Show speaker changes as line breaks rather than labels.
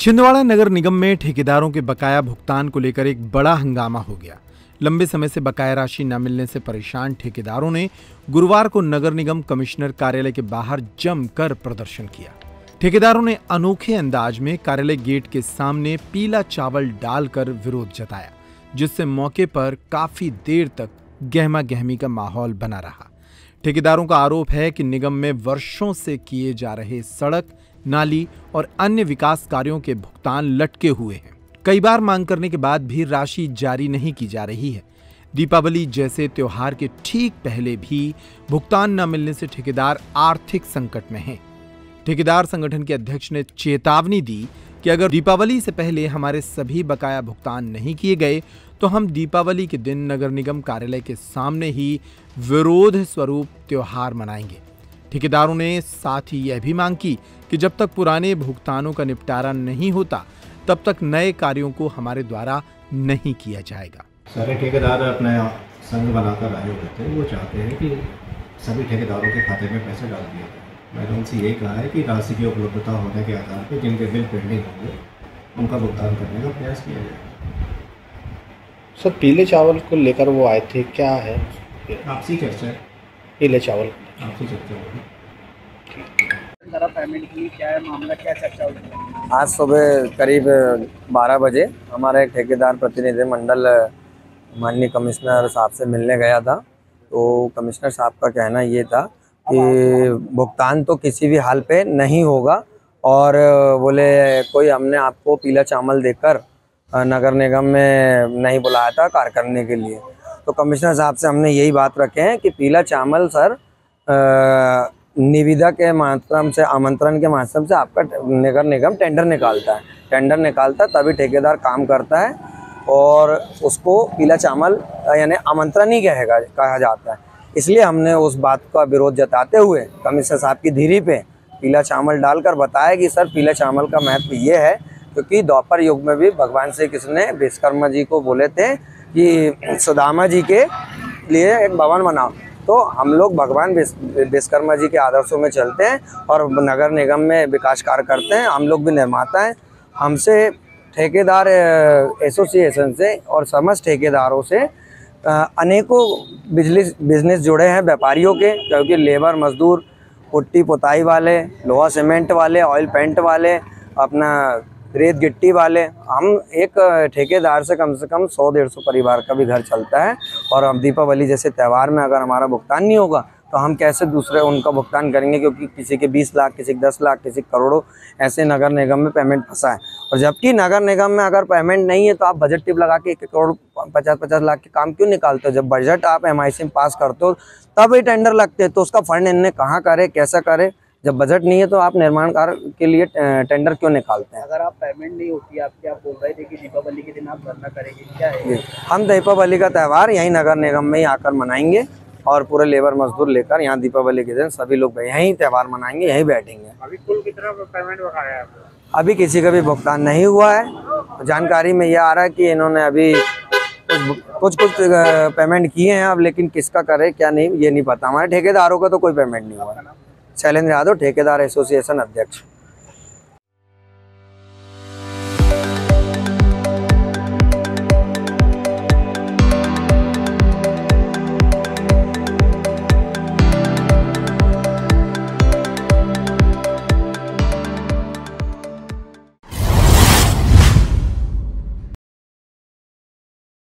छिंदवाड़ा नगर निगम में ठेकेदारों के बकाया भुगतान को लेकर एक बड़ा हंगामा हो गया। लंबे समय से बकाया राशि न मिलने से परेशान ठेकेदारों ने गुरुवार को नगर निगम कमिश्नर कार्यालय के बाहर जमकर प्रदर्शन किया। ठेकेदारों ने अनोखे अंदाज में कार्यालय गेट के सामने पीला चावल डालकर विरोध जताया, जिससे मौके पर काफी देर तक गहमा गहमी का माहौल बना रहा। ठेकेदारों का आरोप है कि निगम में वर्षों से किए जा रहे सड़क, नाली और अन्य विकास कार्यों के भुगतान लटके हुए हैं। कई बार मांग करने के बाद भी राशि जारी नहीं की जा रही है। दीपावली जैसे त्योहार के ठीक पहले भी भुगतान न मिलने से ठेकेदार आर्थिक संकट में हैं। ठेकेदार संगठन के अध्यक्ष ने चेतावनी दी कि अगर दीपावली से पहले हमारे सभी बकाया भुगतान नहीं किए गए तो हम दीपावली के दिन नगर निगम कार्यालय के सामने ही विरोध स्वरूप त्योहार मनाएंगे। ठेकेदारों ने साथ ही यह भी मांग की कि जब तक पुराने भुगतानों का निपटारा नहीं होता तब तक नए कार्यों को हमारे द्वारा नहीं किया जाएगा।
सारे ठेकेदार अपने संघ बनाकर आए हुए थे। वो चाहते हैं कि सभी ठेकेदारों के खाते में पैसे डाल दिए जाए। मैंने उनसे यही कहा है कि राशि की उपलब्धता होने के आधार पर जिनके बिल पेंडिंग होंगे उनका भुगतान करने का प्रयास किया जाए।
सर, पीले चावल को लेकर वो आए थे, क्या है
आपसी चर्चा है?
पीले चावल
आपसी चर्चा होगी।
पेमेंट की क्या है मामला, क्या चर्चा हुई?
आज सुबह करीब 12 बजे हमारा एक ठेकेदार प्रतिनिधि मंडल माननीय कमिश्नर साहब से मिलने गया था। तो कमिश्नर साहब का कहना ये था कि भुगतान तो किसी भी हाल पे नहीं होगा और बोले कोई हमने आपको पीला चावल देकर नगर निगम में नहीं बुलाया था कार्य करने के लिए। तो कमिश्नर साहब से हमने यही बात रखे हैं कि पीला चावल सर निविदा के माध्यम से, आमंत्रण के माध्यम से आपका नगर निगम टेंडर निकालता है। टेंडर निकालता है तभी ठेकेदार काम करता है और उसको पीला चावल यानी आमंत्रण ही कहा जाता है। इसलिए हमने उस बात का विरोध जताते हुए कमिश्नर साहब की धीरी पे पीला चावल डालकर बताया कि सर पीला चावल का महत्व ये है क्योंकि द्वापर युग में भी भगवान श्री कृष्ण ने विश्वकर्मा जी को बोले थे कि सुदामा जी के लिए एक भवन बनाओ। तो हम लोग भगवान विश्वकर्मा जी के आदर्शों में चलते हैं और नगर निगम में विकास कार्य करते हैं। हम लोग भी निर्माता हैं। हमसे ठेकेदार एसोसिएशन से और समस्त ठेकेदारों से अनेकों बिजनेस जुड़े हैं व्यापारियों के, क्योंकि लेबर मजदूर, पुट्टी पुताई वाले, लोहा सीमेंट वाले, ऑयल पेंट वाले, अपना रेत गिट्टी वाले, हम एक ठेकेदार से कम 100-150 परिवार का भी घर चलता है। और अब दीपावली जैसे त्यौहार में अगर हमारा भुगतान नहीं होगा तो हम कैसे दूसरे उनका भुगतान करेंगे, क्योंकि किसी के 20 लाख, किसी के 10 लाख, किसी करोड़ों ऐसे नगर निगम में पेमेंट फंसा है। और जबकि नगर निगम में अगर पेमेंट नहीं है तो आप बजट टिप लगा के 1 करोड़ 50-50 लाख के काम क्यों निकालते हो? जब बजट आप MIC में पास करते हो तब ही टेंडर लगते हैं। तो उसका फंड इन्हें कहाँ करे, कैसा करे? जब बजट नहीं है तो आप निर्माण कार्य के लिए टेंडर क्यों निकालते हैं?
अगर आप पेमेंट नहीं होती आपकी, आप बोल रहे थे कि दीपावली के दिन आप धरना करेंगे, क्या है?
हम दीपावली का त्यौहार यहीं नगर निगम में ही आकर मनाएंगे और पूरे लेबर मजदूर लेकर यहाँ दीपावली के दिन सभी लोग यहीं त्यौहार मनाएंगे, यहीं बैठेंगे।
अभी कुल कितना पेमेंट बकाया है आपको?
अभी किसी का भी भुगतान नहीं हुआ है। जानकारी में यह आ रहा है कि इन्होंने अभी कुछ पेमेंट किए हैं, अब लेकिन किसका करे क्या नहीं ये नहीं पता। हमारे ठेकेदारों का तो कोई पेमेंट नहीं हुआ है। शैलेंद्र यादव, ठेकेदार एसोसिएशन अध्यक्ष।